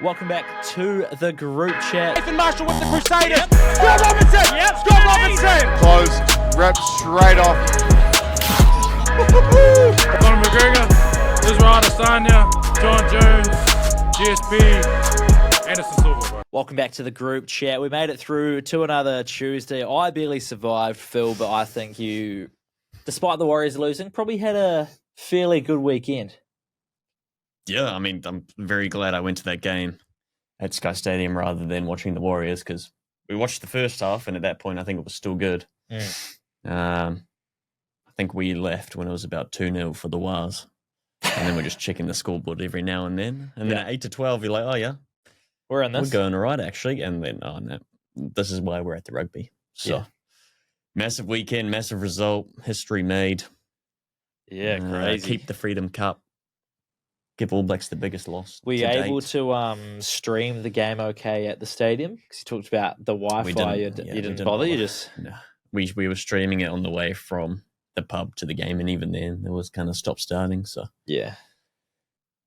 Welcome back to the group chat. Nathan Marshall with the Crusaders. Yep. Scott Robinson. Yep. Scott Robinson. Close. Rep straight off. Conor McGregor, Israel Adesanya, John Jones, GSP, Anderson Silva. Bro. Welcome back to the group chat. We made it through to another Tuesday. I barely survived, Phil, but I think you, despite the Warriors losing, probably had a fairly good weekend. Yeah, I mean, I'm very glad I went to that game at Sky Stadium rather than watching the Warriors because we watched the first half, and at that point, I think it was still good. I think we left when it was about 2-0 for the Wars, and then we're just checking the scoreboard every now and then. And then at 8-12, you're like, oh, yeah, we're in this. We're going all right, actually. And then, oh, no, this is why we're at the rugby. So, massive weekend, massive result, history made. Yeah, crazy. Keep the Freedom Cup. Give All Blacks the biggest loss. Were you able to stream the game okay at the stadium? Because you talked about the Wi-Fi. You didn't bother. You just we were streaming it on the way from the pub to the game, and even then it was kind of stop starting. So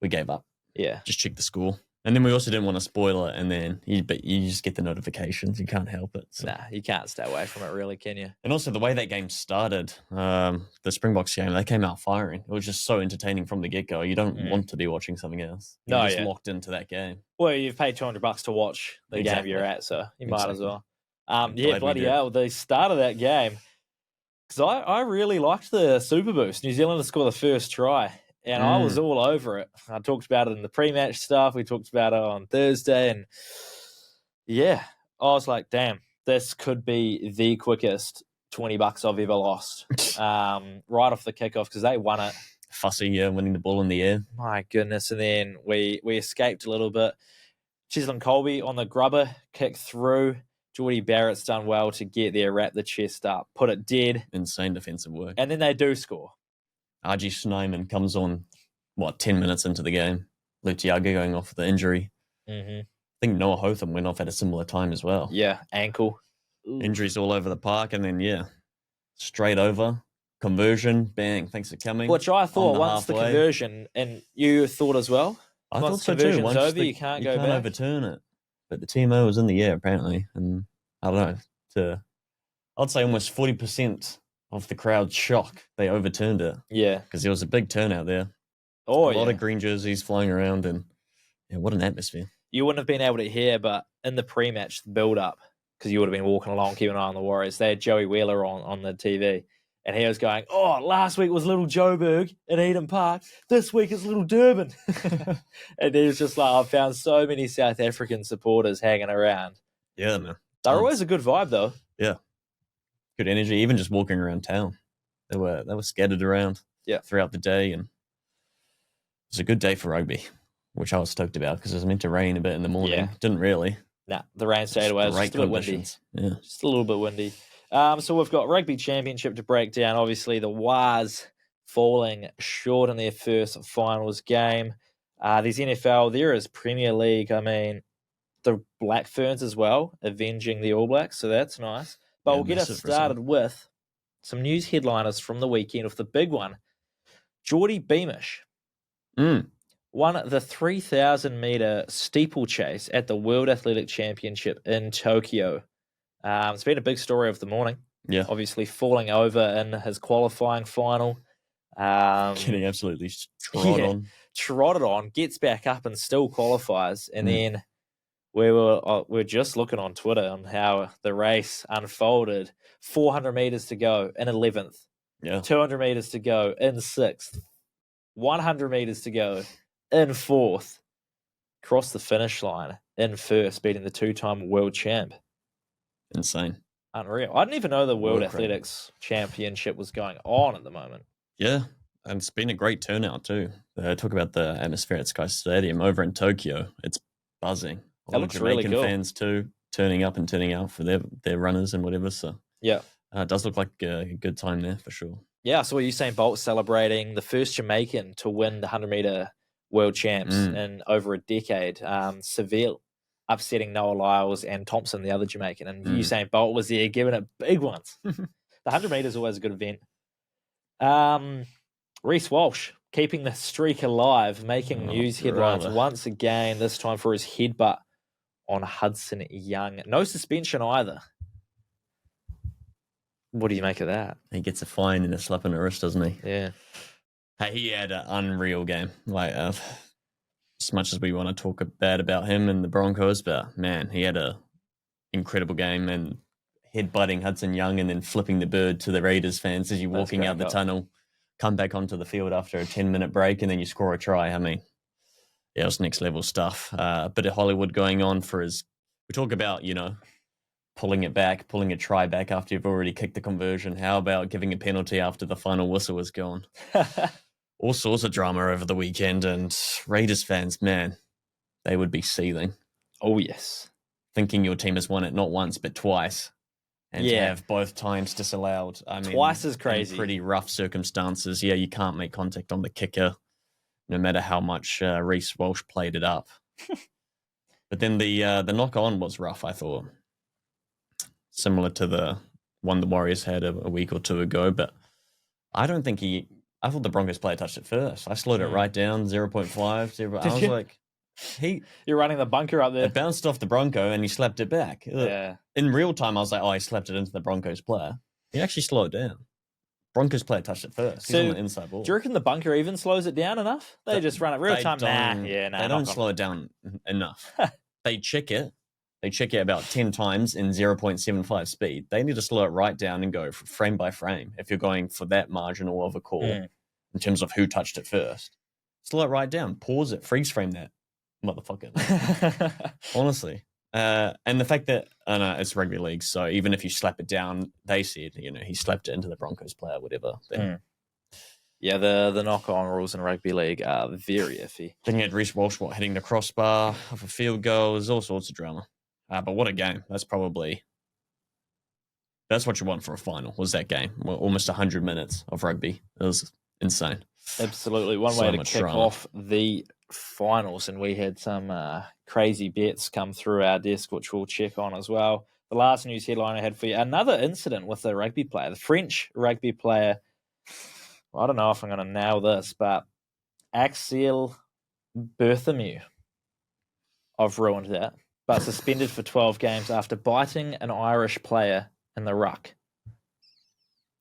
we gave up. Yeah, just check the score, and then we also didn't want to spoil it. And then you just get the notifications. You can't help it. So. Nah, you can't stay away from it, really, can you? And also the way that game started, the Springboks game, they came out firing. It was just so entertaining from the get-go. You don't want to be watching something else. You're just locked into that game. Well, you've paid $200 to watch the game you're at, so you might as well. Bloody hell, the start of that game, because I really liked the Super Boost. New Zealand to score the first try, and I was all over it. I talked about it in the pre-match stuff. We talked about it on Thursday, and I was like, damn, this could be the quickest $20 I've ever lost. Right off the kickoff, because they won it. Fussy, winning the ball in the air. My goodness. And then we escaped a little bit. Chislin Colby on the grubber, kick through. Geordie Barrett's done well to get there, wrap the chest up, put it dead. Insane defensive work. And then they do score. RG Snyman comes on, 10 minutes into the game. Lutiaga going off with the injury. Mm-hmm. I think Noah Hotham went off at a similar time as well. Yeah, ankle. Ooh. Injuries all over the park, and then, straight over. Conversion, bang, thanks for coming. Which I thought once the conversion, and you thought as well? I thought so too. Once over, you can't go back. You can't overturn it. But the TMO was in the air, apparently. And I don't know, I'd say almost 40% of the crowd's shock, they overturned it. Yeah. Because there was a big turnout there. Oh, a lot of green jerseys flying around, and what an atmosphere. You wouldn't have been able to hear, but in the pre-match build-up, because you would have been walking along, keeping an eye on the Warriors, they had Joey Wheeler on the TV, and he was going, last week was Little Joburg in Eden Park, this week is Little Durban. And he was just like, I've found so many South African supporters hanging around. Yeah, man. They're always a good vibe, though. Yeah. Good energy, even just walking around town. They were scattered around throughout the day, and it was a good day for rugby, which I was stoked about because it was meant to rain a bit in the morning. Yeah. Didn't really. Nah, the rain stayed away. It was just a bit windy. Yeah. Just a little bit windy. So we've got Rugby Championship to break down. Obviously, the Wars falling short in their first finals game. There's NFL. There is Premier League. I mean, the Black Ferns as well, avenging the All Blacks, so that's nice. But we'll get us started with some news headliners from the weekend with the big one. Geordie Beamish won the 3,000-metre steeplechase at the World Athletic Championship in Tokyo. It's been a big story of the morning. Yeah. Obviously falling over in his qualifying final. Getting absolutely trotted on, gets back up and still qualifies. And then we're just looking on Twitter on how the race unfolded. 400 metres to go in 11th. Yeah. 200 metres to go in 6th. 100 metres to go in 4th. Crossed the finish line in 1st, beating the two-time world champ. Insane. Unreal. I didn't even know the World Athletics Championship was going on at the moment. Yeah, and it's been a great turnout too. Talk about the atmosphere at Sky Stadium over in Tokyo. It's buzzing. That looks really cool. Fans too, turning up and turning out for their runners and whatever. So it does look like a good time there for sure. Yeah, I saw Usain Bolt celebrating the first Jamaican to win the 100-metre world champs in over a decade. Seville upsetting Noah Lyles and Thompson, the other Jamaican, and Usain Bolt was there giving it big ones. The 100 metres is always a good event. Reece Walsh keeping the streak alive, making news headlines once again, this time for his headbutt on Hudson Young. No suspension either. What do you make of that? He gets a fine and a slap on the wrist, doesn't he? Yeah. Hey, he had an unreal game. Like, as much as we want to talk bad about him and the Broncos, but man, he had a incredible game and headbutting Hudson Young and then flipping the bird to the Raiders fans as you're walking out the tunnel, come back onto the field after a 10-minute break, and then you score a try. I mean, yeah, it was next level stuff. A bit of Hollywood going on for his. We talk about, pulling it back, pulling a try back after you've already kicked the conversion. How about giving a penalty after the final whistle was gone? All sorts of drama over the weekend, and Raiders fans, man, they would be seething. Oh, yes. Thinking your team has won it not once, but twice. And to have both times disallowed. I mean, twice is crazy. In pretty rough circumstances. Yeah, you can't make contact on the kicker, no matter how much Reece Walsh played it up. But then the knock-on was rough, I thought. Similar to the one the Warriors had a week or two ago, but I don't think I thought the Broncos player touched it first. I slowed it right down, 0.5. I was like, you're running the bunker up there. It bounced off the Bronco and he slapped it back. Yeah. In real time, I was like, he slapped it into the Broncos player. He actually slowed it down. Broncos player touched it first. He's on the inside ball. Do you reckon the bunker even slows it down enough? They just run it real time. They don't slow it down enough. They check it. They check it about 10 times in 0.75 speed. They need to slow it right down and go frame by frame if you're going for that marginal of a call in terms of who touched it first. Slow it right down. Pause it. Freeze frame that motherfucker. Honestly. And the fact that it's rugby league, so even if you slap it down, they said, he slapped it into the Broncos player, whatever. Yeah, the knock-on rules in rugby league are very iffy. Then you had Reece Walsh hitting the crossbar off a field goal. There's all sorts of drama. But what a game. That's what you want for a final, was that game. Well, almost 100 minutes of rugby. It was insane. Absolutely. One way to kick off the finals, and we had some crazy bets come through our desk, which we'll check on as well. The last news headline I had for you, another incident with a rugby player, the French rugby player. I don't know if I'm going to nail this, but Axel Berthomeu. I've ruined that. But suspended for 12 games after biting an Irish player in the ruck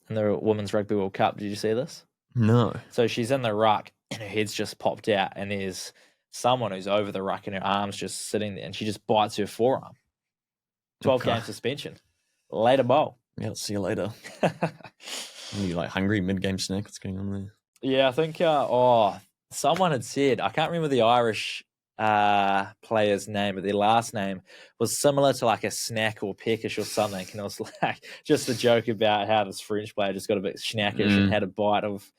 in the Women's Rugby World Cup. Did you see this? No. So she's in the ruck and her head's just popped out, and there's someone who's over the ruck and her arm's just sitting there, and she just bites her forearm. 12-game suspension. Later bowl. Yeah, I'll see you later. Are you hungry, mid-game snack? What's going on there? Yeah, I think someone had said, I can't remember the Irish player's name, but their last name was similar to a snack or peckish or something, and it was just a joke about how this French player just got a bit snackish and had a bite of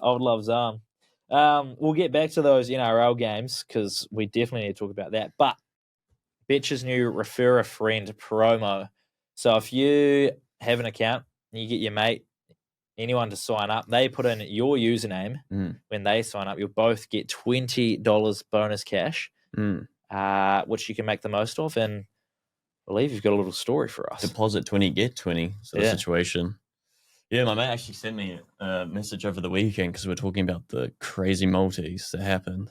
Old Love's arm. We'll get back to those NRL games because we definitely need to talk about that. But Betch's new Refer a Friend promo. So if you have an account and you get your mate, anyone to sign up, they put in your username. When they sign up, you'll both get $20 bonus cash, which you can make the most of. And I believe you've got a little story for us. Deposit 20, get 20 sort of situation. Yeah, my mate actually sent me a message over the weekend because we're talking about the crazy multis that happened.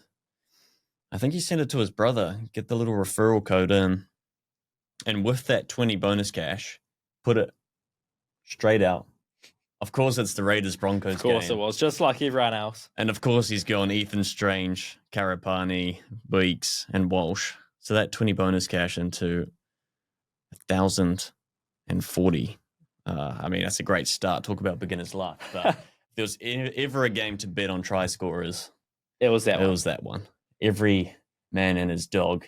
I think he sent it to his brother, get the little referral code in, and with that 20 bonus cash, put it straight out. Of course, it's the Raiders Broncos game. Of course it was, just like everyone else. And of course, he's gone Ethan Strange, Karapani, Weeks, and Walsh. So that 20 bonus cash into 1,040. I mean, that's a great start. Talk about beginner's luck. But if there was ever a game to bet on try scorers, it was that one. Every man and his dog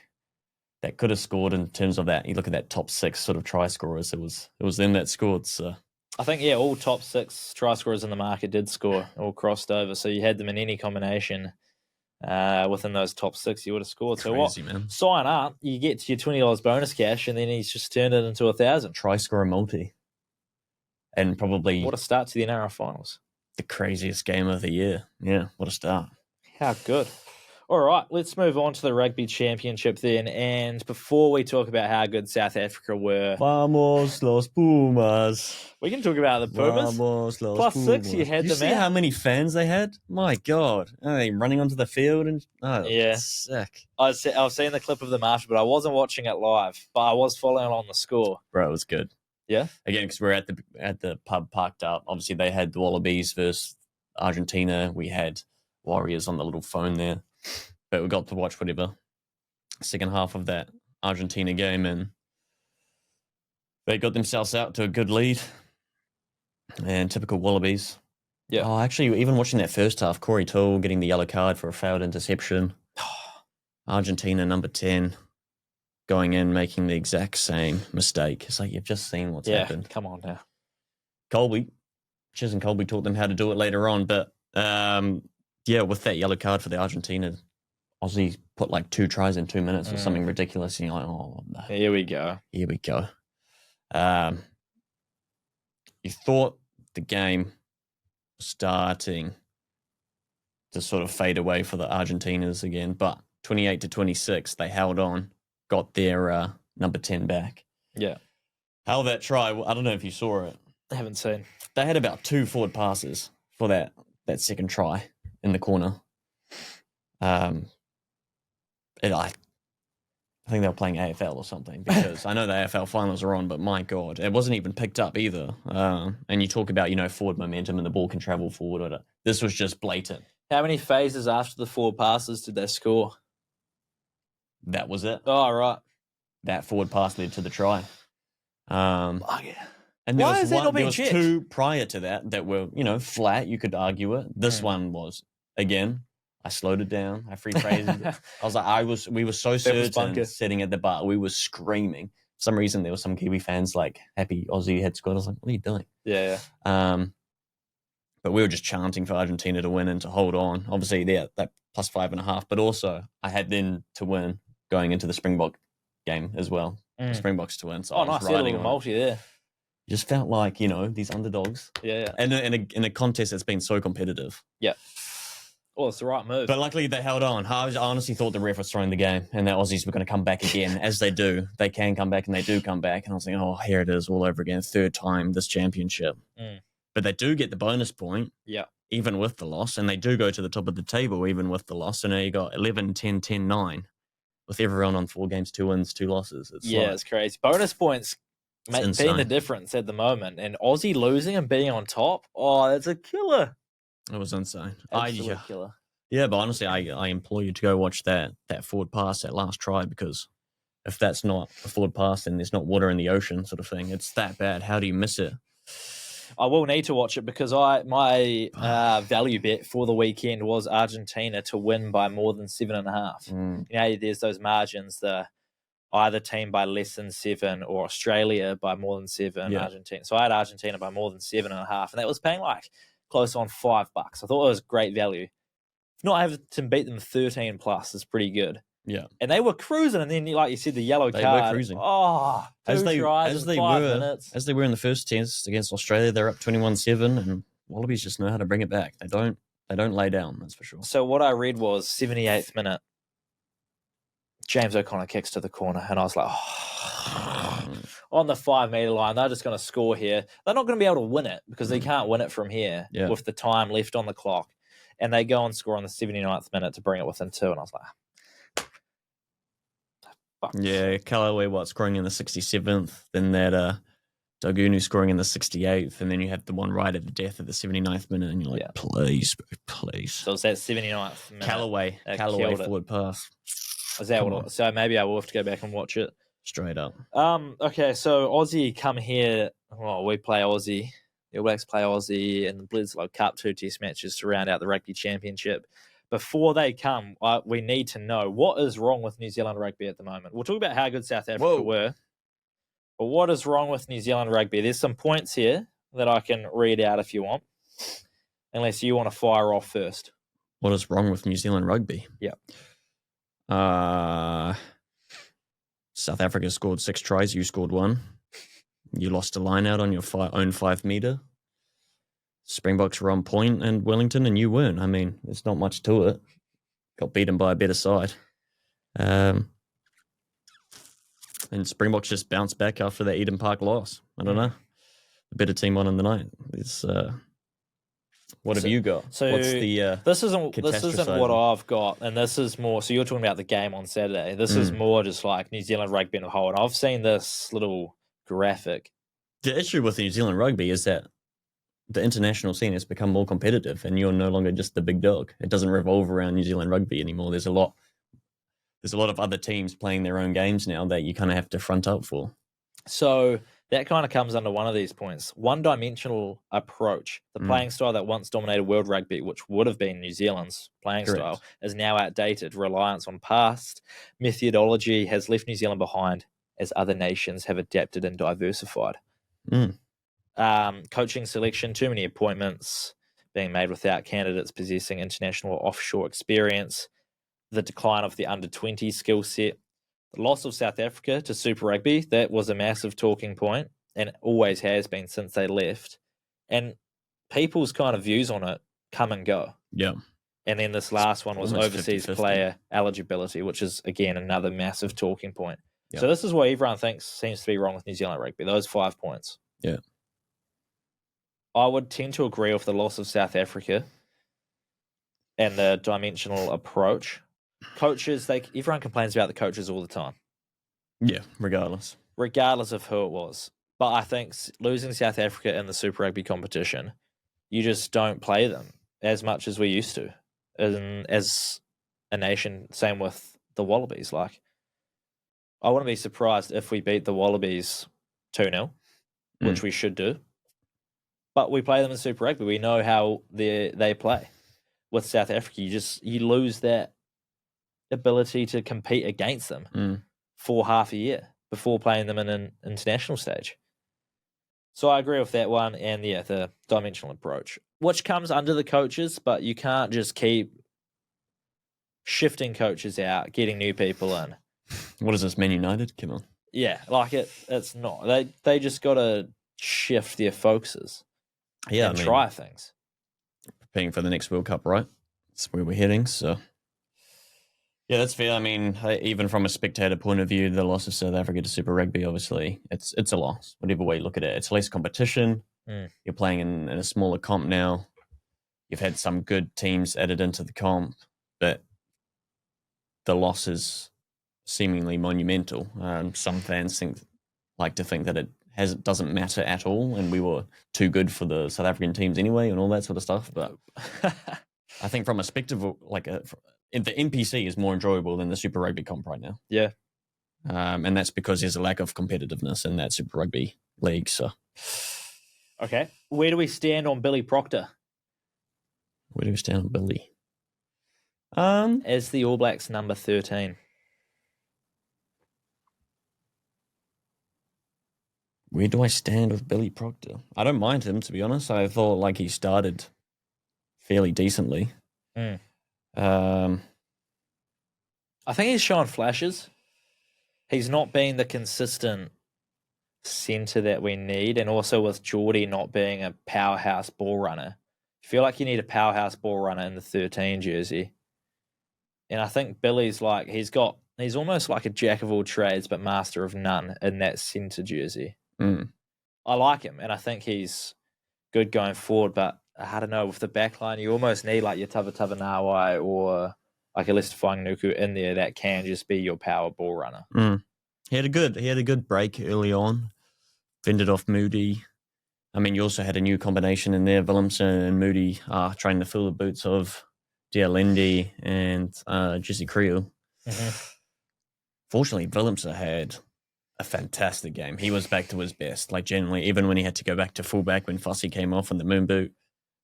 that could have scored in terms of that. You look at that top 6 sort of try scorers. It was them that scored. So I think, all top 6 try scorers in the market did score, all crossed over. So you had them in any combination within those top 6, you would have scored. Crazy, man. Sign up, you get to your $20 bonus cash, and then he's just turned it into 1,000. Try scorer multi. And probably... What a start to the NRL finals. The craziest game of the year. Yeah, what a start. How good. All right, let's move on to the Rugby Championship then. And before we talk about how good South Africa were... Vamos los Pumas. We can talk about the Pumas. Vamos los +6, Pumas. you had Did you them see out. how many fans they had? My God. Are they running onto the field? Yeah. Sick. I've seen the clip of them after, but I wasn't watching it live. But I was following on the score. Bro, it was good. Yeah? Again, because we're at the pub parked up. Obviously, they had the Wallabies versus Argentina. We had Warriors on the little phone there. But we got to watch whatever second half of that Argentina game, and they got themselves out to a good lead. And typical Wallabies. Yeah. Oh, actually, even watching that first half, Corey Toole getting the yellow card for a failed interception. Argentina, number 10, going in, making the exact same mistake. It's like you've just seen what's happened. Come on now. Chiz and Colby taught them how to do it later on. But, with that yellow card for the Argentina, Aussie put like 2 tries in 2 minutes or something ridiculous. And you're like, oh, no. Here we go. Here we go. You thought the game was starting to sort of fade away for the Argentinas again, but 28-26, they held on, got their number 10 back. Yeah. How that try, I don't know if you saw it. I haven't seen. They had about 2 forward passes for that second try in the corner. I think they were playing AFL or something, because I know the AFL finals are on, but my God, it wasn't even picked up either. And you talk about, forward momentum and the ball can travel forward. This was just blatant. How many phases after the forward passes did they score? That was it. Oh, right. That forward pass led to the try. Yeah. And there Why was is that not being there was checked? 2 prior to that were, flat. You could argue it. This one was, again, I slowed it down. I rephrased it. I was like, we were so certain sitting at the bar. We were screaming. For some reason, there were some Kiwi fans like happy Aussie had scored. I was like, what are you doing? Yeah. But we were just chanting for Argentina to win and to hold on. Obviously, that +5.5. But also, I had them to win going into the Springbok game as well. The Springboks to win. So I was nice. riding A little multi there. Just felt like, these underdogs. Yeah. And in a contest that's been so competitive. Yeah. Well, it's the right move. But luckily they held on. I honestly thought the ref was throwing the game and the Aussies were going to come back again, as they do. They can come back and they do come back. And I was like, oh, here it is all over again. 3rd time this championship. But they do get the bonus point. Yeah. Even with the loss. And they do go to the top of the table even with the loss. So now you got 11, 10, 10, 9. With everyone on 4 games, 2 wins, 2 losses. It's crazy. Bonus points being the difference at the moment. And Aussie losing and being on top, that's a killer. It was insane. Absolute killer. Yeah, but honestly, I implore you to go watch that forward pass, that last try, because if that's not a forward pass, then there's not water in the ocean sort of thing. It's that bad. How do you miss it? I will need to watch it because my value bet for the weekend was Argentina to win by more than 7.5. There's those margins, either team by less than 7 or Australia by more than 7, Argentina. So I had Argentina by more than 7.5, and that was paying like close on $5. I thought it was great value. If not having to beat them 13 plus is pretty good. Yeah. And they were cruising, and then, like you said, the yellow card. They were cruising. Oh, as they were in the first test against Australia, they're up 21-7, and Wallabies just know how to bring it back. They don't lay down, that's for sure. So what I read was 78th minute, James O'Connor kicks to the corner, and I was like, on the 5 metre line, they're just going to score here. They're not going to be able to win it because they can't win it from here with the time left on the clock. And they go and score on the 79th minute to bring it within 2. And I was like, fuck. Yeah, Callaway scoring in the 67th, then that Dogunu scoring in the 68th, and then you have the one right at the death of the 79th minute, and you're like, please. So it's that 79th minute. Callaway forward pass. Is that so maybe I will have to go back and watch it. Straight up. Okay, so Aussie come here. Well, we play Aussie. The All Blacks play Aussie in the Bledisloe Cup, 2 test matches to round out the Rugby Championship. Before they come, we need to know what is wrong with New Zealand Rugby at the moment. We'll talk about how good South Africa were. But what is wrong with New Zealand Rugby? There's some points here that I can read out if you want. Unless you want to fire off first. What is wrong with New Zealand Rugby? Yeah. South Africa scored 6 tries. You scored 1. You lost a line out on your own 5 metre. Springboks were on point and Wellington, and you weren't. I mean, there's not much to it. got beaten by a better side. And Springboks just bounced back after that Eden Park loss. I don't know. A better team on in the night. What have you got? So what's the this isn't what I've got, and this is more. So you're talking about the game on Saturday. This is more just like New Zealand rugby in a whole. And I've seen this little graphic. The issue with New Zealand rugby is that the international scene has become more competitive, and you're no longer just the big dog. It doesn't revolve around New Zealand rugby anymore. There's a lot of other teams playing their own games now that you kind of have to front up for. So that kind of comes under one of these points. One-dimensional approach. The playing style that once dominated world rugby, which would have been New Zealand's playing style, is now outdated. Reliance on past methodology has left New Zealand behind as other nations have adapted and diversified. Coaching selection, too many appointments being made without candidates possessing international or offshore experience. The decline of the under-20 skill set. The loss of South Africa to Super Rugby, that was a massive talking point, and it always has been since they left. And people's kind of views on it come and go. Yeah. And then this last one was overseas 50-50. player eligibility, which is, again, another massive talking point. Yeah. So this is what everyone thinks seems to be wrong with New Zealand rugby, those 5 points. Yeah. I would tend to agree with the loss of South Africa and the dimensional approach. Coaches, everyone complains about the coaches all the time. Yeah, regardless of who it was. But I think losing South Africa in the Super Rugby competition, you just don't play them as much as we used to. As a nation, same with the Wallabies. Like, I wouldn't be surprised if we beat the Wallabies 2-0, which we should do. But we play them in Super Rugby. We know how they play. With South Africa, you lose that ability to compete against them for half a year before playing them in an international stage. So I agree with that one, and the dimensional approach, which comes under the coaches, but you can't just keep shifting coaches out, getting new people in. What is this, Man United? Come on. Yeah, like it's not. They just got to shift their focuses and try things. Preparing for the next World Cup, right? That's where we're heading, so... Yeah, that's fair. I mean, even from a spectator point of view, the loss of South Africa to Super Rugby, obviously, it's a loss. Whatever way you look at it, it's less competition. You're playing in a smaller comp now. You've had some good teams added into the comp, but the loss is seemingly monumental. Some fans like to think that it doesn't matter at all, and we were too good for the South African teams anyway, and all that sort of stuff. But I think from a spectacle, the NPC is more enjoyable than the Super Rugby comp right now. Yeah. And that's because there's a lack of competitiveness in that Super Rugby league. So, okay. Where do we stand on Billy Proctor? Where do we stand on Billy? As the All Blacks number 13. Where do I stand with Billy Proctor? I don't mind him, to be honest. I thought he started fairly decently. I think he's shown flashes. He's not been the consistent centre that we need, and also with Geordie not being a powerhouse ball runner. I feel like you need a powerhouse ball runner in the 13 jersey. And I think Billy's he's almost like a jack of all trades but master of none in that centre jersey. I like him, and I think he's good going forward, but I don't know, with the back line, you almost need your Tavatavanawai or a Lester Fainga'anuku in there that can just be your power ball runner. He had a good break early on, fended off Moody. I mean, you also had a new combination in there, Willemse and Moody trying to fill the boots of Dialendi and Jesse Creel. Fortunately, Willemse had a fantastic game. He was back to his best. Generally, even when he had to go back to fullback when Fussy came off in the moon boot,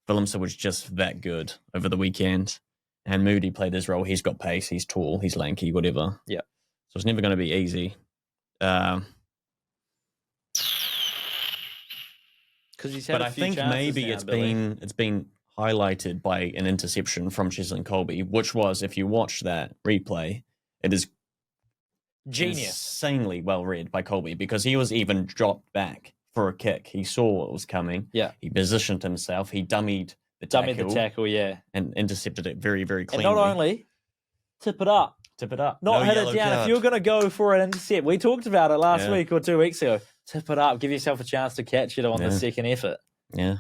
Willemse was just that good over the weekend. And Moody played his role. He's got pace. He's tall. He's lanky, whatever. Yeah. So it's never going to be easy. Because he's had but a I few think maybe now, it's been highlighted by an interception from Cheslin Colby, which was, if you watch that replay, it is genius, insanely well read by Colby, because he was even dropped back for a kick. He saw what was coming. Yeah. He positioned himself. He dummied the tackle, yeah. and intercepted it very, very cleanly. And not only tip it up. Tip it up. Not No hit it yellow down. card. If you're going to go for an intercept, we talked about it last week or 2 weeks ago. Tip it up. Give yourself a chance to catch it on the second effort. Yeah.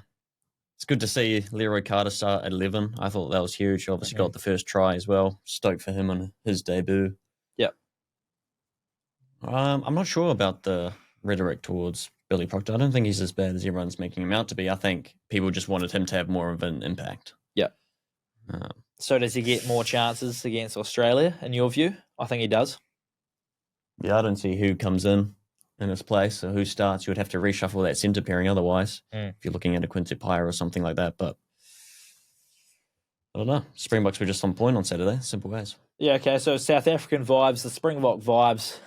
It's good to see Leroy Carter start at 11. I thought that was huge. Obviously got the first try as well. Stoked for him on his debut. Yep. I'm not sure about the rhetoric towards Billy Proctor. I don't think he's as bad as everyone's making him out to be. I think people just wanted him to have more of an impact. Yep. So does he get more chances against Australia, in your view? I think he does. Yeah, I don't see who comes in his place or who starts. You would have to reshuffle that centre pairing otherwise if you're looking at a Quincy Pyre or something like that. But I don't know. Springboks were just on point on Saturday. Simple as. Yeah, okay. So South African vibes, the Springbok vibes,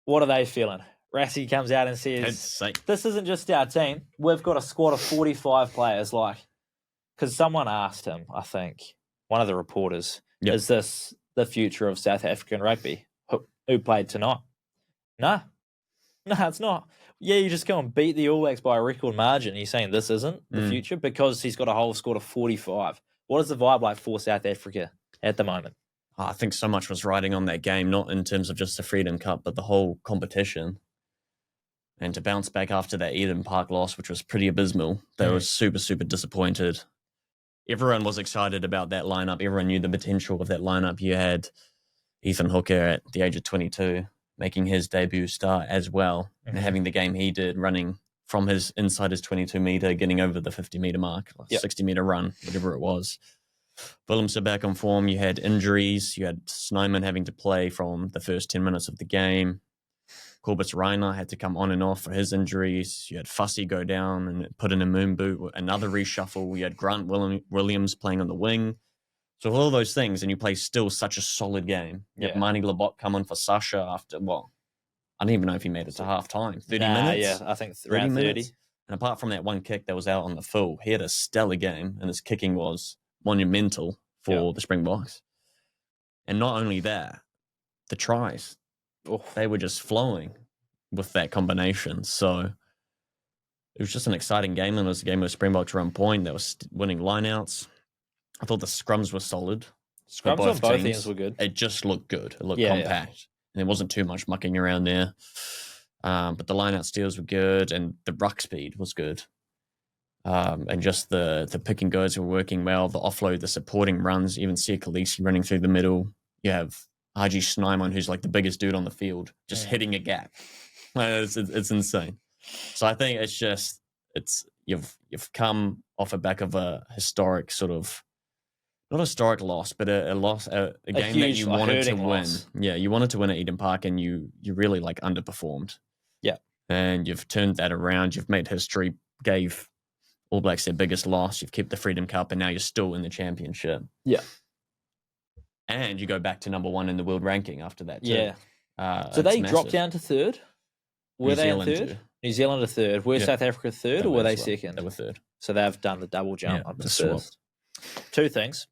what are they feeling? Rassie comes out and says, this isn't just our team. We've got a squad of 45 players. Because someone asked him, I think, one of the reporters, is this the future of South African rugby? Who played tonight? No, it's not. Yeah, you just go and beat the All Blacks by a record margin. You're saying this isn't the future because he's got a whole squad of 45. What is the vibe like for South Africa at the moment? I think so much was riding on that game, not in terms of just the Freedom Cup, but the whole competition. And to bounce back after that Eden Park loss, which was pretty abysmal, they were super, super disappointed. Everyone was excited about that lineup. Everyone knew the potential of that lineup. You had Ethan Hooker at the age of 22 making his debut start as well, and having the game he did, running from inside his 22-meter, getting over the 50-meter mark, 60-meter run, whatever it was. Willemse back on form. You had injuries. You had Snyman having to play from the first 10 minutes of the game. Corbett Reiner had to come on and off for his injuries. You had Fussy go down and put in a moon boot, another reshuffle. You had Grant Williams playing on the wing. So all those things, and you play still such a solid game. You had Marnie Labok come on for Sasha after, I don't even know if he made it to half-time. 30 minutes? Yeah, I think around 30. And apart from that one kick that was out on the full, he had a stellar game, and his kicking was monumental for the Springboks. And not only that, the tries. They were just flowing with that combination. So it was just an exciting game, and it was a game where Springboks were on point. They were winning lineouts. I thought the scrums were solid. Scrums on both ends were good. It just looked good. It looked compact. And there wasn't too much mucking around there. But the lineout steals were good, and the ruck speed was good. And just the pick and goes were working well. The offload, the supporting runs, even Sia Khaleesi running through the middle. You have Haji Snyman, who's like the biggest dude on the field, just hitting a gap. It's insane. So I think you've come off the back of a historic sort of, not a historic loss, but a loss, a game that you wanted to win. Loss. Yeah, you wanted to win at Eden Park, and you really underperformed. Yeah, and you've turned that around. You've made history. Gave All Blacks their biggest loss. You've kept the Freedom Cup, and now you're still in the championship. Yeah. And you go back to number 1 in the world ranking after that, too. Yeah. So they dropped down to third? Were they in third? New Zealand are third. Were South Africa third, or were they second? They were third. So they've done the double jump up to first. 2 things.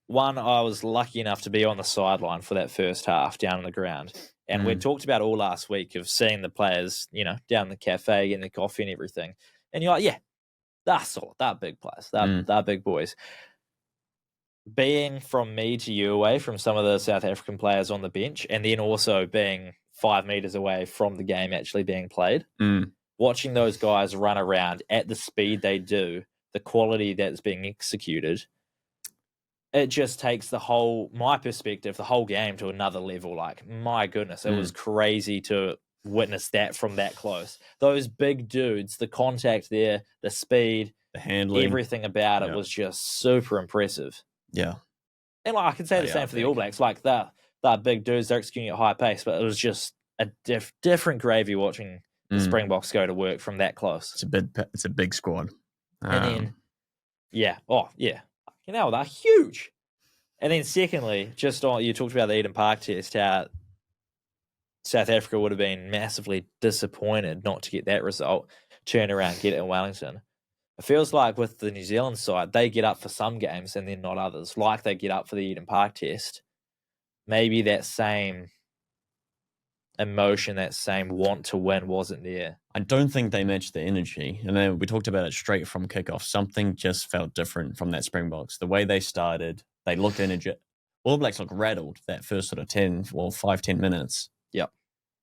One, I was lucky enough to be on the sideline for that first half down on the ground. And we talked about all last week of seeing the players, down in the cafe, getting the coffee and everything. And you're like, yeah, they're solid. They're big players. They're big boys. Being from me to you away from some of the South African players on the bench, and then also being 5 meters away from the game actually being played, watching those guys run around at the speed they do, the quality that's being executed, it just takes my perspective, the whole game to another level. Like, my goodness, it was crazy to witness that from that close. Those big dudes, the contact there, the speed, the handling, everything about it was just super impressive. Yeah. And I can say the same for the All Blacks. Like, they're big dudes, they're executing at high pace, but it was just a different gravy watching the Springboks go to work from that close. It's a big squad. And then, they're huge. And then secondly, just on, you talked about the Eden Park test, how South Africa would have been massively disappointed not to get that result, turn around, get it in Wellington. It feels like with the New Zealand side, they get up for some games and then not others, like they get up for the Eden Park test. Maybe that same emotion, that same want to win wasn't there. I don't think they matched the energy. And then we talked about it straight from kickoff. Something just felt different from that Springboks. The way they started, they looked energetic. All Blacks look rattled that first sort of 5-10 minutes. Yep.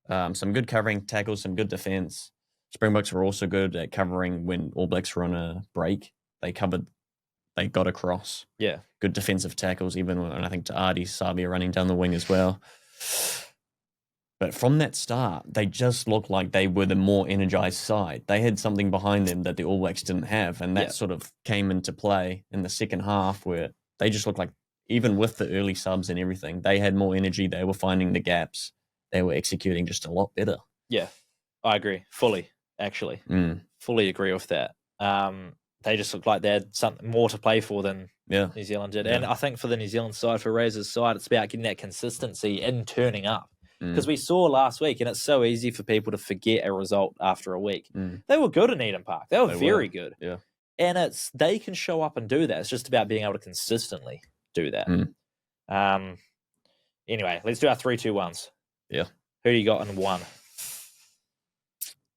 Some good covering tackles, some good defense. Springboks were also good at covering when All Blacks were on a break. They got across. Yeah. Good defensive tackles, even when I think Ardi Sabia running down the wing as well. But from that start, they just looked like they were the more energized side. They had something behind them that the All Blacks didn't have, and that sort of came into play in the second half where they just looked like, even with the early subs and everything, they had more energy. They were finding the gaps. They were executing just a lot better. Yeah, I agree. Fully, actually. Fully agree with that. They just looked like they had something more to play for than New Zealand did. And I think for the New Zealand side, for Razor's side, it's about getting that consistency in turning up. Because we saw last week, and it's so easy for people to forget a result after a week. They were good in Eden Park. They were very good. Yeah. And they can show up and do that. It's just about being able to consistently do that. Anyway, let's do our 3-2-1s. Yeah. Who do you got in 1?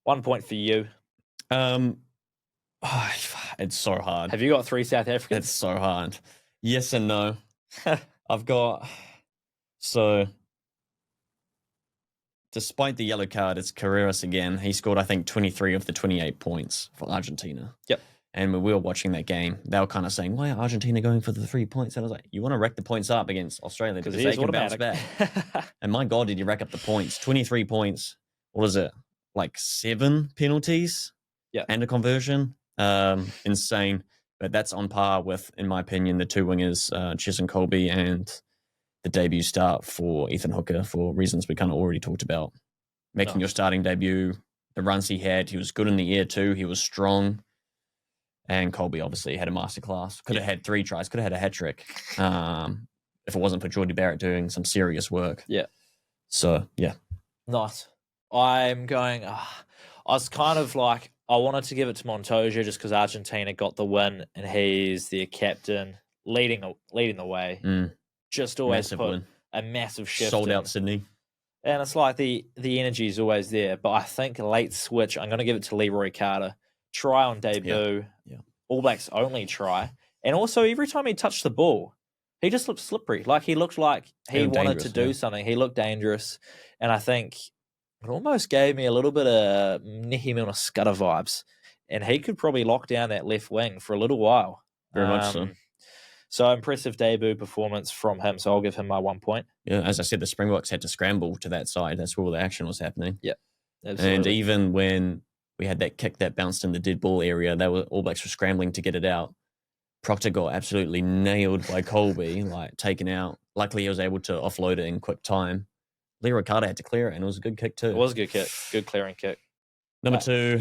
1 point for you. It's so hard. Have you got 3 South Africans? It's so hard. Yes and no. I've got... So... Despite the yellow card, it's Carreras again. He scored, I think, 23 of the 28 points for Argentina. Yep. And when we were watching that game, they were kind of saying, why are Argentina going for the 3 points? And I was like, you want to rack the points up against Australia because they can bounce back. And my God, did you rack up the points? 23 points. What is it? Like 7 penalties? Yeah. And a conversion? Insane. But that's on par with, in my opinion, the 2 wingers, Ches and Colby, and the debut start for Ethan Hooker for reasons we kind of already talked about. Making your starting debut, the runs he had, he was good in the air too. He was strong. And Colby obviously had a masterclass. Could have had 3 tries, could have had a hat-trick if it wasn't for Jordy Barrett doing some serious work. Yeah. So, yeah. Nice. I'm going... I was kind of like... I wanted to give it to Montoya just because Argentina got the win and he's their captain, leading the way. Just always massive put win. A massive shift. Sold out Sydney. And it's like the energy is always there. But I think a late switch, I'm going to give it to Leroy Carter. Try on debut. Yeah. All Blacks only try. And also, every time he touched the ball, he just looked slippery. Like, he looked like he wanted to do something. He looked dangerous. And I think it almost gave me a little bit of Nehi Milner Scudder vibes. And he could probably lock down that left wing for a little while. Very much so. So impressive debut performance from him. So I'll give him my 1 point. Yeah, as I said, the Springboks had to scramble to that side. That's where all the action was happening. Yeah, absolutely. And even when we had that kick that bounced in the dead ball area, All Blacks were scrambling to get it out. Proctor got absolutely nailed by Colby, like taken out. Luckily, he was able to offload it in quick time. Leroy Carter had to clear it, and it was a good kick too. It was a good kick. Good clearing kick. Number 2,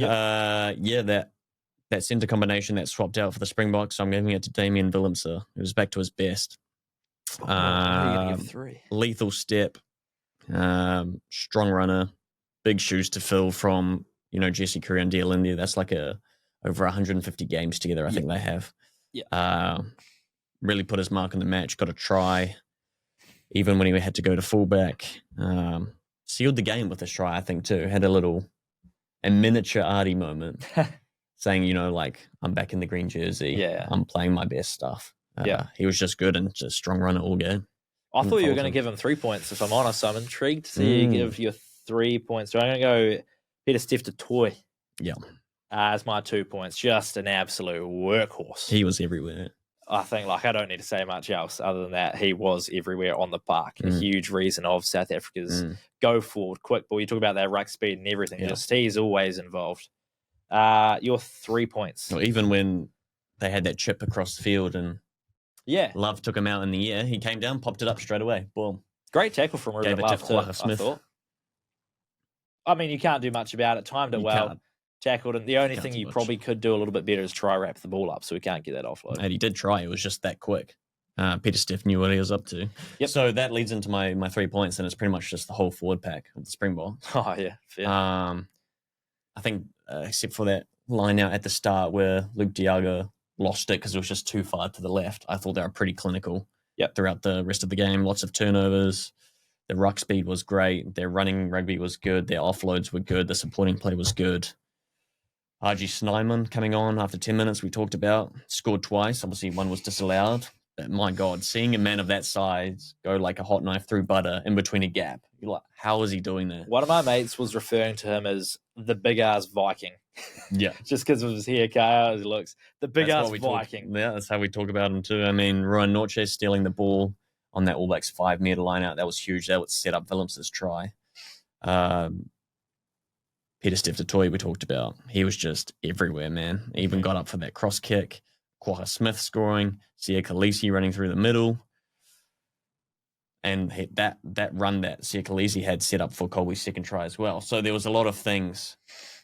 that centre combination that swapped out for the Springboks, so I'm giving it to Damien Willemse. He was back to his best. You're going to give 3. Lethal step, strong runner, big shoes to fill from, Jesse Curry and Dialindia. That's like over 150 games together, I think they have. Yeah. Really put his mark on the match, got a try, even when he had to go to fullback. Sealed the game with his try, I think, too. Had a miniature Artie moment. Saying, I'm back in the green jersey. Yeah. I'm playing my best stuff. He was just good and just strong runner all game. I thought you were going to give him 3 points, if I'm honest. I'm intrigued to see you give your 3 points. So I'm going to go Peter Steph to Toy. Yeah. As my 2 points. Just an absolute workhorse. He was everywhere. I think, I don't need to say much else other than that. He was everywhere on the park. A huge reason of South Africa's go forward, quick ball. You talk about that ruck speed and everything. Yeah. Just he's always involved. Your 3 points. Well, even when they had that chip across the field and Love took him out in the air, he came down, popped it up straight away. Boom. Great tackle from Ruben Love too, I thought. I mean, you can't do much about it. Timed it well. Tackled, and the only thing you probably could do a little bit better is try wrap the ball up so we can't get that offload. And he did try. It was just that quick. Peter Steph knew what he was up to. Yep. So that leads into my 3 points, and it's pretty much just the whole forward pack of the Springboks. Oh, yeah. Fair. I think, except for that line out at the start where Luke Diago lost it because it was just too far to the left, I thought they were pretty clinical throughout the rest of the game. Lots of turnovers. Their ruck speed was great. Their running rugby was good. Their offloads were good. The supporting play was good. RG Snyman coming on after 10 minutes, we talked about, scored twice. Obviously, one was disallowed. my God, seeing a man of that size go like a hot knife through butter in between a gap, you're like, how is he doing that? One of my mates was referring to him as the big-ass Viking. Yeah. Just because of his haircut, his looks. The big-ass Viking. That's how we talk about him too. I mean, Rowan Nortje stealing the ball on that All Blacks 5-metre line out, that was huge. That would set up Willems's try. Peter Steph-Toy we talked about. He was just everywhere, man. He even got up for that cross kick. Quagga Smith scoring. Sia Khaleesi running through the middle. And that run that Sia Khaleesi had set up for Colby's second try as well. So there was a lot of things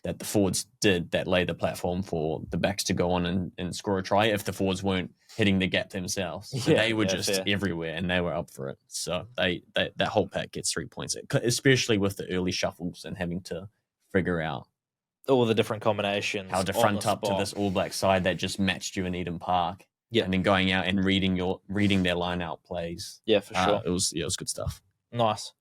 that the forwards did that laid the platform for the backs to go on and score a try if the forwards weren't hitting the gap themselves. So they were just everywhere and they were up for it. So that whole pack gets 3 points, especially with the early shuffles and having to figure out all the different combinations. How to front up to this All Black side that just matched you in Eden Park. Yeah. And then going out and reading their line out plays. Yeah, for sure. It was good stuff. Nice.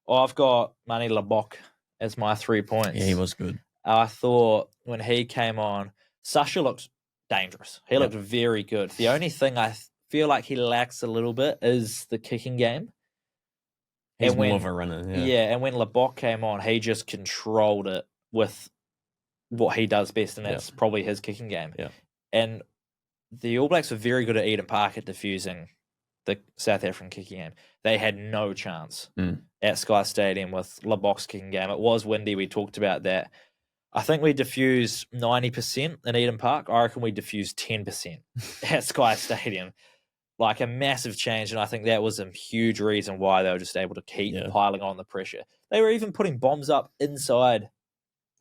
I've got Manny Labok as my 3 points. Yeah, he was good. I thought when he came on, Sasha looked dangerous. He looked very good. The only thing I feel like he lacks a little bit is the kicking game. He's more of a runner. Yeah, and when Labok came on, he just controlled it with what he does best, and that's probably his kicking game. Yeah. And the All Blacks were very good at Eden Park at diffusing the South African kicking game. They had no chance at Sky Stadium with Labok's kicking game. It was windy. We talked about that. I think we diffused 90% in Eden Park. I reckon we diffused 10% at Sky Stadium. Like a massive change, and I think that was a huge reason why they were just able to keep piling on the pressure. They were even putting bombs up inside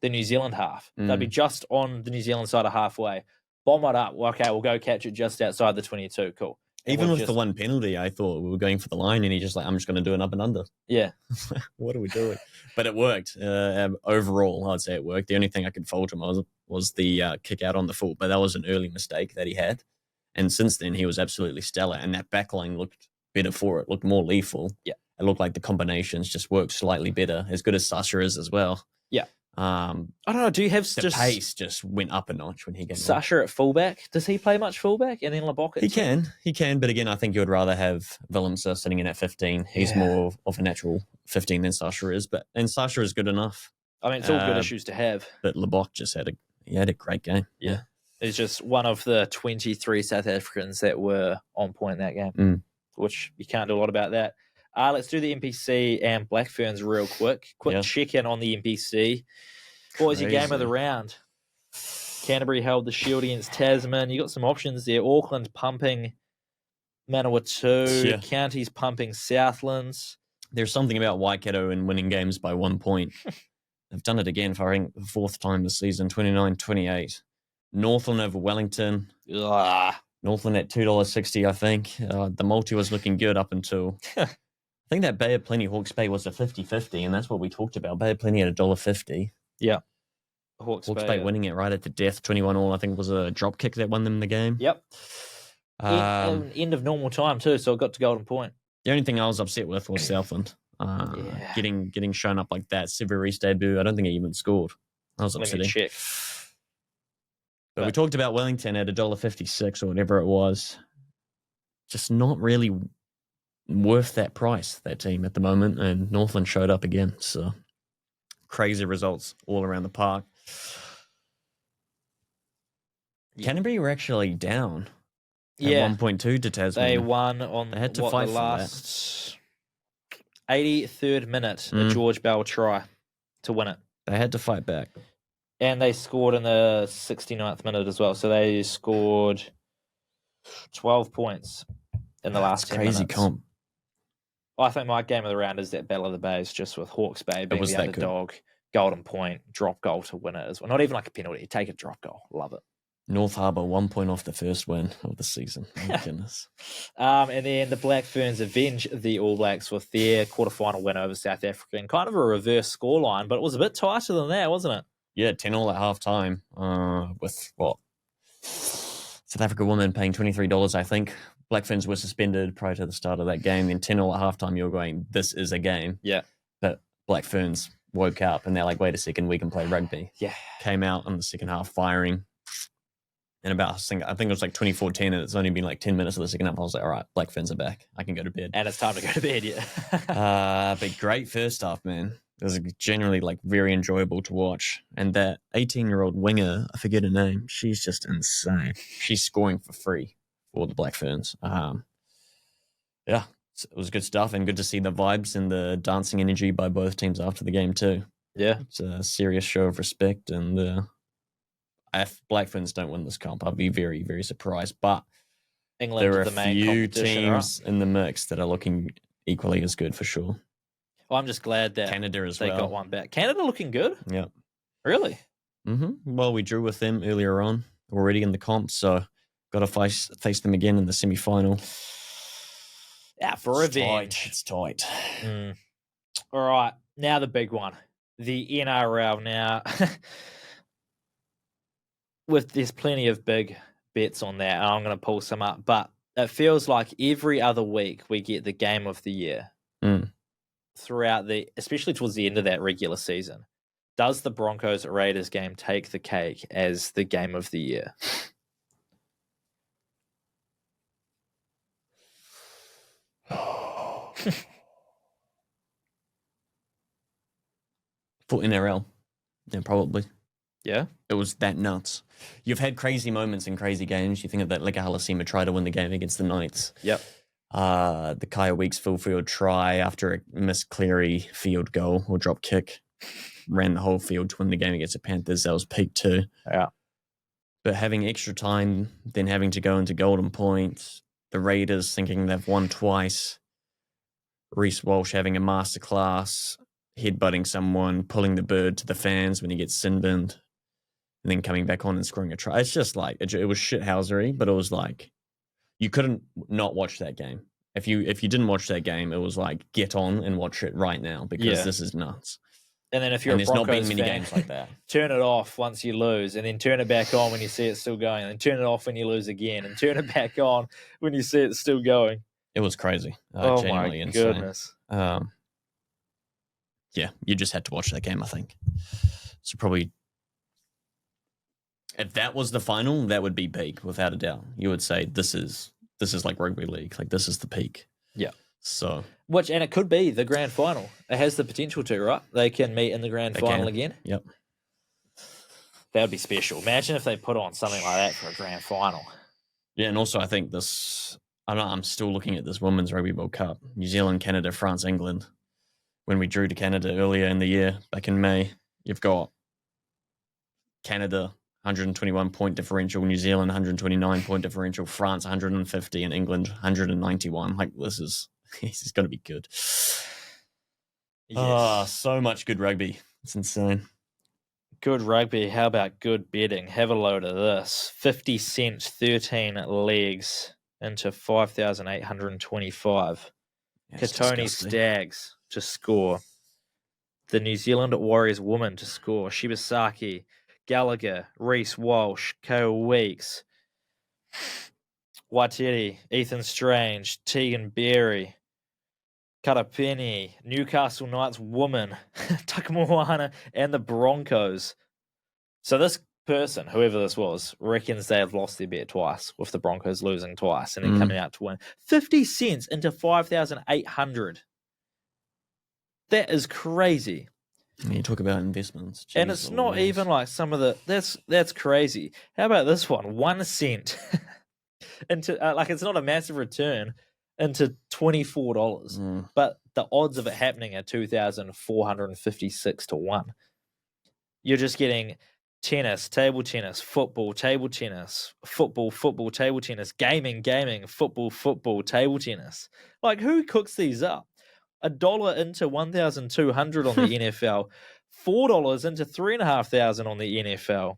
the New Zealand half. They'd be just on the New Zealand side of halfway. Bomb it up. Okay, we'll go catch it just outside the 22. Cool. Even with the one penalty, I thought we were going for the line, and he just like, I'm just going to do an up and under. Yeah. What are we doing? But it worked. Overall, I'd say it worked. The only thing I could fault him was the kick out on the full, but that was an early mistake that he had. And since then, he was absolutely stellar, and that backline looked better for it, looked more lethal. Yeah. It looked like the combinations just worked slightly better, as good as Sasha is as well. Yeah. I don't know. Do you have the pace just went up a notch when he gets Sasha at fullback? Does he play much fullback? And then Labok? He can. But again, I think you would rather have Willemse sitting in at 15. He's more of a natural 15 than Sasha is. And Sasha is good enough. I mean, it's all good issues to have. But Labok just had a great game. Yeah. He's just one of the 23 South Africans that were on point in that game, which you can't do a lot about that. Let's do the NPC and Black Ferns real quick. Quick check-in on the NPC. What was your game of the round? Canterbury held the shield against Tasman. You got some options there. Auckland pumping Manawatu. Counties pumping Southlands. There's something about Waikato and winning games by 1 point. They've done it again for, I think, the fourth time this season, 29-28. Northland over Wellington. Northland at $2.60, I think. The multi was looking good up until... I think that Bay of Plenty Hawke's Bay was a 50-50, and that's what we talked about. Bay of Plenty at $1.50. Yeah. Hawke's Bay winning it right at the death, 21-all. I think it was a drop kick that won them the game. Yep. End of normal time too, so it got to golden point. The only thing I was upset with was Southland. Getting shown up like that. Severi's debut, I don't think he even scored. I was upsetting. Let me check. But we talked about Wellington at $1.56 or whatever it was. Just not really worth that price, that team at the moment, and Northland showed up again. So crazy results all around the park. Canterbury were actually down at 1.2 to Tasman. They won on they had to fight the for last 83rd minute, a George Bell try to win it. They had to fight back. And they scored in the 69th minute as well. So they scored 12 points in the last 10 minutes. Crazy comp. I think my game of the round is that Battle of the Bays, just with Hawke's Bay being the underdog, golden point, drop goal to win it as well. Not even like a penalty. Take a drop goal. Love it. North Harbour, 1 point off the first win of the season. Oh, goodness. And then the Black Ferns avenge the All Blacks with their quarterfinal win over South Africa. And kind of a reverse scoreline, but it was a bit tighter than that, wasn't it? Yeah, 10-all at half-time with, what, South Africa women paying $23, I think. Black Ferns were suspended prior to the start of that game. Then 10-all at halftime, you were going, this is a game. Yeah. But Black Ferns woke up and they're like, wait a second, we can play rugby. Yeah. Came out in the second half firing. And I think it was like 2014, and it's only been like 10 minutes of the second half. I was like, all right, Black Ferns are back. I can go to bed. And it's time to go to bed, yeah. But great first half, man. It was generally like very enjoyable to watch. And that 18-year-old winger, I forget her name, she's just insane. She's scoring for free for the Black Ferns. Yeah, it was good stuff, and good to see the vibes and the dancing energy by both teams after the game too. Yeah. It's a serious show of respect, and if Black Ferns don't win this comp, I'd be very, very surprised. But England, there are the a main few competition, teams right? in the mix that are looking equally as good for sure. Well, I'm just glad that Canada as they well. got one back. Canada looking good? Yeah. Really? Well, we drew with them earlier on already in the comp, so got to face them again in the semi-final. Yeah, for revenge. It's tight. All right, now the big one. The NRL now. There's plenty of big bets on that, and I'm going to pull some up, but it feels like every other week we get the game of the year throughout especially towards the end of that regular season. Does the Broncos Raiders game take the cake as the game of the year? For NRL, yeah, probably. Yeah? It was that nuts. You've had crazy moments in crazy games. You think of that Halasima try to win the game against the Knights. Yep. The Kaya Weeks full field try after a Miss Cleary field goal or drop kick. Ran the whole field to win the game against the Panthers. That was peak too. Yeah. But having extra time, then having to go into Golden Point, the Raiders thinking they've won twice, Reece Walsh having a masterclass, headbutting someone, pulling the bird to the fans when he gets sin-binned, and then coming back on and scoring a try. It's just like, it was shithousery, but it was like, you couldn't not watch that game. If you didn't watch that game, it was like, get on and watch it right now, because this is nuts. And then if you're a Broncos there's not been many fan, games like that. Turn it off once you lose, and then turn it back on when you see it still going, and then turn it off when you lose again, and turn it back on when you see it still going. It was crazy. Oh genuinely my insane. goodness. Yeah, you just had to watch that game, I think. So probably, if that was the final, that would be peak, without a doubt. You would say this is like rugby league, like this is the peak. Yeah. So and it could be the grand final. It has the potential to, right? They can meet in the grand final again. Yep. That would be special. Imagine if they put on something like that for a grand final. Yeah, and also I think I'm still looking at this Women's Rugby World Cup. New Zealand, Canada, France, England. When we drew to Canada earlier in the year, back in May, you've got Canada, 121 point differential, New Zealand, 129 point differential, France, 150, and England, 191. Like, this is going to be good. Yes. Oh, so much good rugby. It's insane. Good rugby. How about good betting? Have a load of this. 50 cents, 13 legs into 5,825. Katoni Stags to score. The New Zealand Warriors woman to score. Shibasaki, Gallagher, Reece Walsh, Ko Weeks, Waititi, Ethan Strange, Tegan Berry, Karapeni, Newcastle Knights woman, Takamoana, and the Broncos. So this person, whoever this was, reckons they have lost their bet twice, with the Broncos losing twice and then coming out to win. 50 cents into 5,800. That is crazy. You talk about investments. Jeez, and it's not even like some of the... That's crazy. How about this one? 1 cent into... like, it's not a massive return into $24. But the odds of it happening are 2,456 to 1. You're just getting tennis, table tennis, football, table tennis, football, table tennis, gaming, football, table tennis. Like, who cooks these up? $1 into 1,200 on the NFL, $4 into 3,500 on the NFL,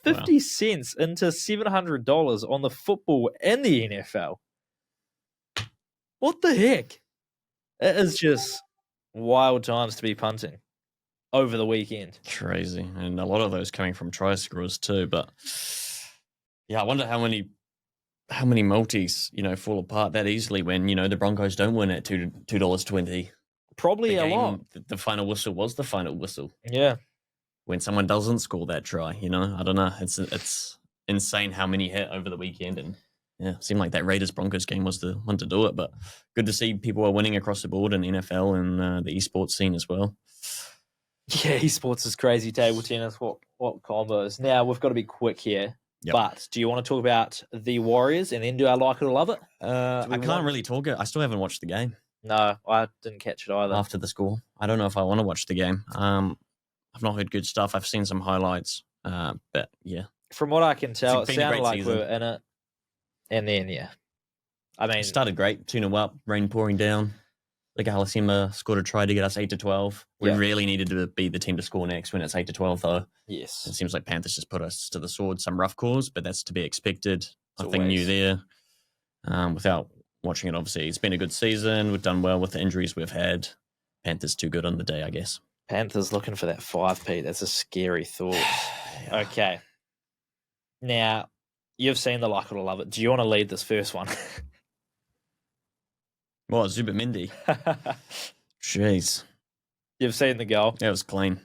50 cents into $700 on the football and the NFL. What the heck? It is just wild times to be punting over the weekend. Crazy. And a lot of those coming from try scorers too. But yeah, I wonder how many multis, fall apart that easily when, the Broncos don't win at $2.20. Probably a lot. The final whistle was the final whistle. Yeah. When someone doesn't score that try, I don't know. It's insane how many hit over the weekend. And yeah, it seemed like that Raiders-Broncos game was the one to do it. But good to see people are winning across the board in the NFL and the esports scene as well. Yeah, esports is crazy. Table tennis, what combos. Now, we've got to be quick here. Yep. But do you want to talk about the Warriors and then do I like it or love it? I can't really talk it. I still haven't watched the game. No, I didn't catch it either. After the score. I don't know if I want to watch the game. I've not heard good stuff. I've seen some highlights. But yeah. From what I can tell, it sounded like we were in it. And then, yeah. I mean, it started great. 2-0 up, rain pouring down. Like Alisema scored a try to get us 8-12. We really needed to be the team to score next when it's 8-12, though. Yes. It seems like Panthers just put us to the sword. Some rough calls, but that's to be expected. Nothing new there. Without watching it, obviously, it's been a good season. We've done well with the injuries we've had. Panthers too good on the day, I guess. Panthers looking for that 5P. That's a scary thought. Okay. Now, you've seen the like it or love it. Do you want to lead this first one? Well, Zubamendi. Jeez. You've seen the goal. Yeah, it was clean.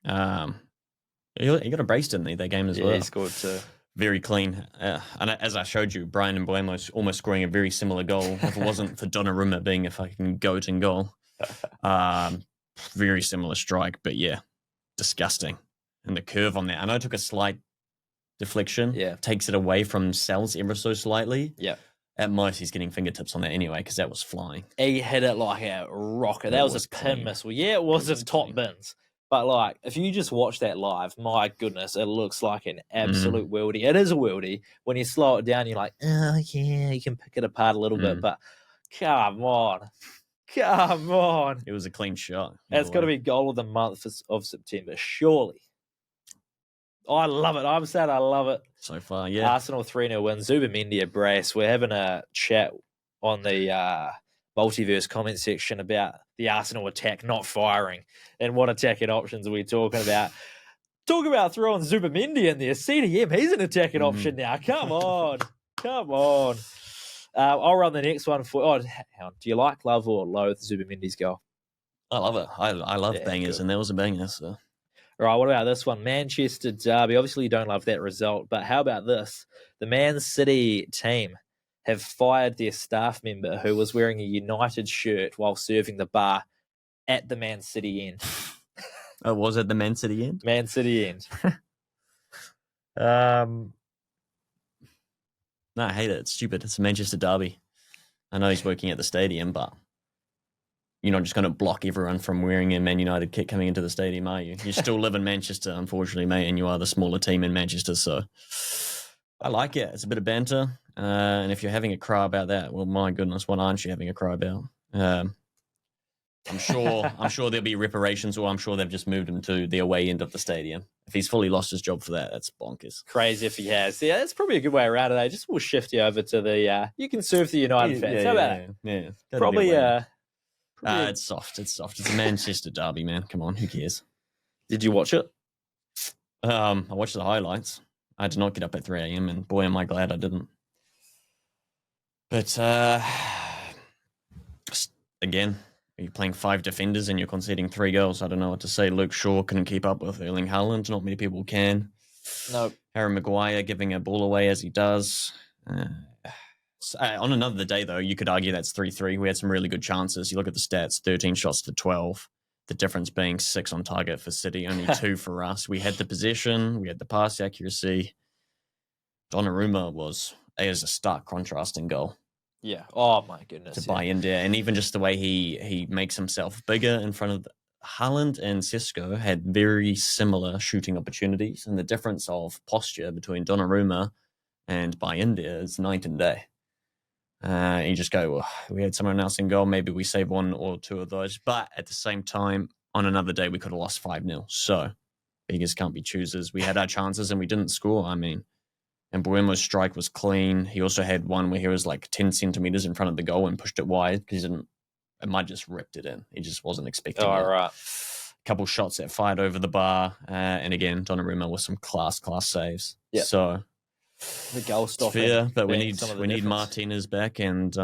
He got a brace, didn't he, that game as well? Yeah, he scored too. Very clean. And as I showed you, Brian Mbuemo almost scoring a very similar goal. If it wasn't for Donnarumma being a fucking goat in goal. Very similar strike, but yeah, disgusting. And the curve on that. I know it took a slight deflection. Yeah. Takes it away from Sells ever so slightly. Yeah. At most, he's getting fingertips on that anyway because that was flying. He hit it like a rocket. That was a pin missile. Yeah, it was his top bins. But, like, if you just watch that live, my goodness, it looks like an absolute worldie. It is a worldie. When you slow it down, you're like, oh, yeah, you can pick it apart a little bit. But come on. Come on. It was a clean shot. It's got to be goal of the month of September, surely. I love it. I'm sad I love it. So far, yeah. Arsenal 3-0 win. Zubamendi a brace. We're having a chat on the multiverse comment section about the Arsenal attack not firing and what attacking options are we talking about. Talk about throwing Zubamendi in there. CDM, he's an attacking option now. Come on. Come on. I'll run the next one for... hang on. Do you like, love, or loathe Zubamendi's goal? I love it. I love bangers, and there was a banger, so... All right, what about this one? Manchester Derby. Obviously, you don't love that result, but how about this? The Man City team have fired their staff member who was wearing a United shirt while serving the bar at the Man City end. Oh, was it the Man City end? Man City end. No, I hate it. It's stupid. It's a Manchester Derby. I know he's working at the stadium, but you're not just going to block everyone from wearing a Man United kit coming into the stadium, are you? You still live in Manchester, unfortunately, mate, and you are the smaller team in Manchester, so I like it. It's a bit of banter, and if you're having a cry about that, well, my goodness, what aren't you having a cry about? I'm sure there'll be reparations, or I'm sure they've just moved him to the away end of the stadium. If he's fully lost his job for that, that's bonkers. Crazy if he has. Yeah, that's probably a good way around it. Eh? Just we'll shift you over to the. You can serve the United fans. How about it? Yeah. Probably. It's soft. It's a Manchester derby, man. Come on, who cares? Did you watch it? I watched the highlights. I did not get up at 3 a.m. and boy, am I glad I didn't. But again, you're playing 5 defenders and you're conceding 3 goals. I don't know what to say. Luke Shaw couldn't keep up with Erling Haaland. Not many people can. No. Harry Maguire giving a ball away as he does. On another day, though, you could argue that's 3-3. We had some really good chances. You look at the stats, 13 shots to 12. The difference being 6 on target for City, only 2 for us. We had the possession. We had the pass accuracy. Donnarumma was a stark contrast in goal. Yeah. Oh, my goodness. To buy in there. And even just the way he makes himself bigger in front of Haaland and Sesko had very similar shooting opportunities. And the difference of posture between Donnarumma and Bayindia is night and day. You just go, well, we had someone else in goal. Maybe we save 1 or 2 of those. But at the same time, on another day, we could have lost 5-0. So beggars can't be choosers. We had our chances and we didn't score. I mean, and Mbuemo's strike was clean. He also had one where he was like 10 centimeters in front of the goal and pushed it wide because it might just ripped it in. He just wasn't expecting it. Right. A couple shots that fired over the bar. And again, Donnarumma with some class saves. Yeah. So the goal stopper. Fair, but we need Martinez back and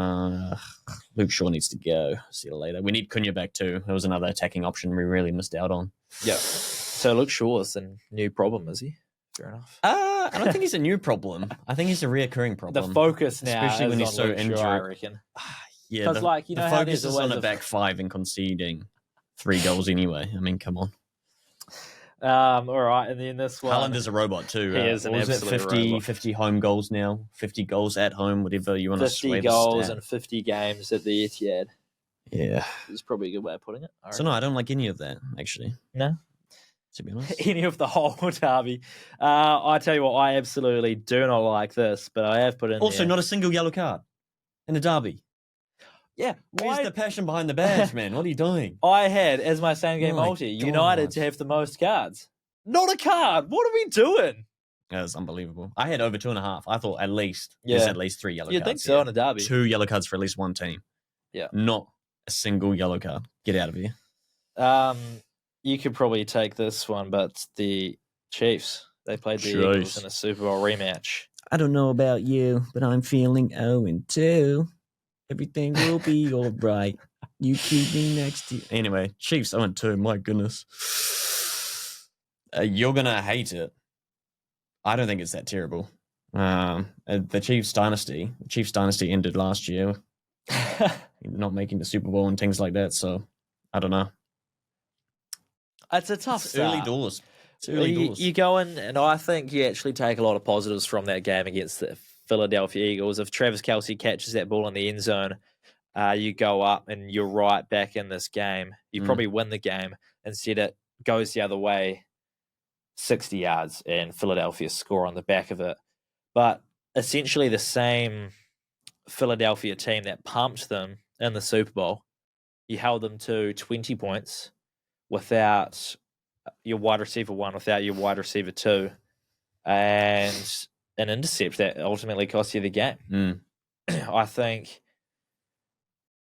Luke Shaw needs to go. See you later. We need Cunha back too. There was another attacking option we really missed out on. Yeah. So Luke Shaw is a new problem, is he? Fair enough. I don't think it's a new problem. I think it's a reoccurring problem. The focus now, especially when he's on so Luke Shaw, injured. I reckon. Yeah, 'Cause, the, like, you the know how focus there's is on always a back five and conceding 3 goals anyway. I mean, come on. All right, and then this one. Haaland is a robot too. He is an what was it? absolute robot. 50 home goals now. 50 goals at home, whatever you want to 50 sway goals the stat. and 50 games at the Etihad. Yeah. Is probably a good way of putting it. So no, I don't like any of that, actually. No? To be honest. Any of the whole derby. I tell you what, I absolutely do not like this, but I have put in Also, there. not a single yellow card in a derby. Yeah. Where's the passion behind the badge, man? What are you doing? I had, as my same game Oh my multi, God. United to have the most cards. Not a card. What are we doing? That was unbelievable. I had over 2.5. I thought at least Yeah. there's at least 3 yellow You'd cards. think so in a derby. 2 yellow cards for at least one team. Yeah. Not a single yellow card. Get out of here. You could probably take this one, but the Chiefs, they played the Eagles in a Super Bowl rematch. I don't know about you, but I'm feeling 0-2. Everything will be all right. You keep me next to you. Anyway, Chiefs 0-2. My goodness. You're going to hate it. I don't think it's that terrible. The Chiefs dynasty ended last year. Not making the Super Bowl and things like that, so I don't know. It's a tough start. Early doors. It's early doors. You go in, and I think you actually take a lot of positives from that game against the Philadelphia Eagles. If Travis Kelce catches that ball in the end zone, you go up and you're right back in this game. You probably win the game. Instead, it goes the other way, 60 yards, and Philadelphia score on the back of it. But essentially the same Philadelphia team that pumped them in the Super Bowl, you held them to 20 points without your wide receiver 1, without your wide receiver 2, and an intercept that ultimately cost you the game. I think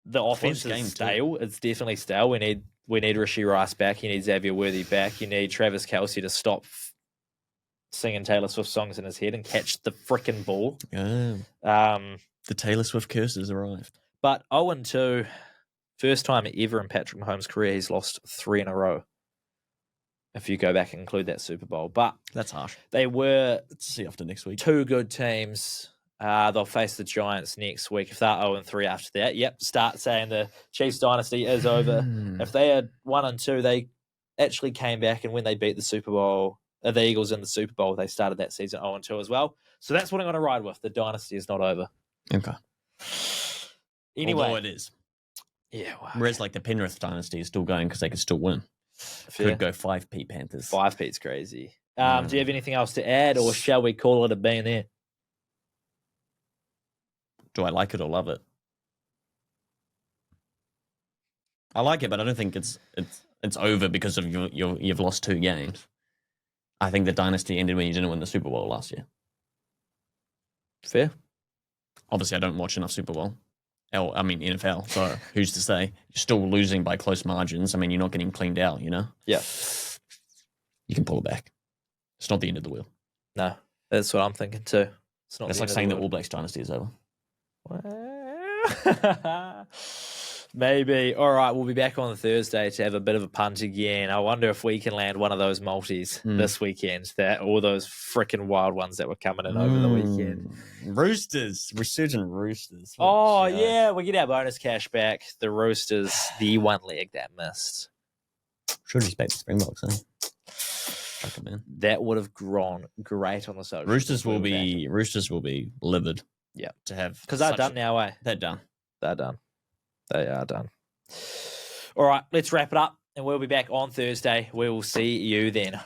the offense is stale. It's definitely stale. We need Rishi Rice back. You need Xavier Worthy back. You need Travis Kelce to stop singing Taylor Swift songs in his head and catch the frickin' ball. The Taylor Swift curse has arrived. But 0-2, first time ever in Patrick Mahomes' career, he's lost 3 in a row. If you go back and include that Super Bowl. But that's harsh. They were see after next week. 2 good teams. They'll face the Giants next week. If they're 0-3 after that, start saying the Chiefs dynasty is over. If they had 1-2, they actually came back, and when they beat the Super Bowl, the Eagles in the Super Bowl, they started that season 0-2 as well. So that's what I'm going to ride with. The dynasty is not over. Okay. Anyway. Although it is. Yeah. Wow. Whereas like the Penrith dynasty is still going because they can still win. Fair. Could go 5p Panthers. 5p's crazy. Do you have anything else to add, or shall we call it a being there? Do I like it or love it? I like it, but I don't think it's over because of you've lost 2 games. I think the dynasty ended when you didn't win the Super Bowl last year. Fair. Obviously, I don't watch enough Super Bowl. NFL. So who's to say? You're still losing by close margins. I mean, you're not getting cleaned out, you know? Yeah. You can pull it back. It's not the end of the wheel. No, that's what I'm thinking too. It's not. That's like saying the All Blacks dynasty is over. Maybe. All right, we'll be back on Thursday to have a bit of a punt again. I wonder if we can land one of those multis this weekend. All those freaking wild ones that were coming in over the weekend. Roosters. Resurgent Roosters. Yeah, we get our bonus cash back. The Roosters, the one leg that missed. Should respect the Springboks, eh? Fuck it, man. That would have grown great on the social. Roosters will be livid. Yeah. To have, because they're done now, eh? They're done. They're done. They are done. All right, let's wrap it up, and we'll be back on Thursday. We will see you then.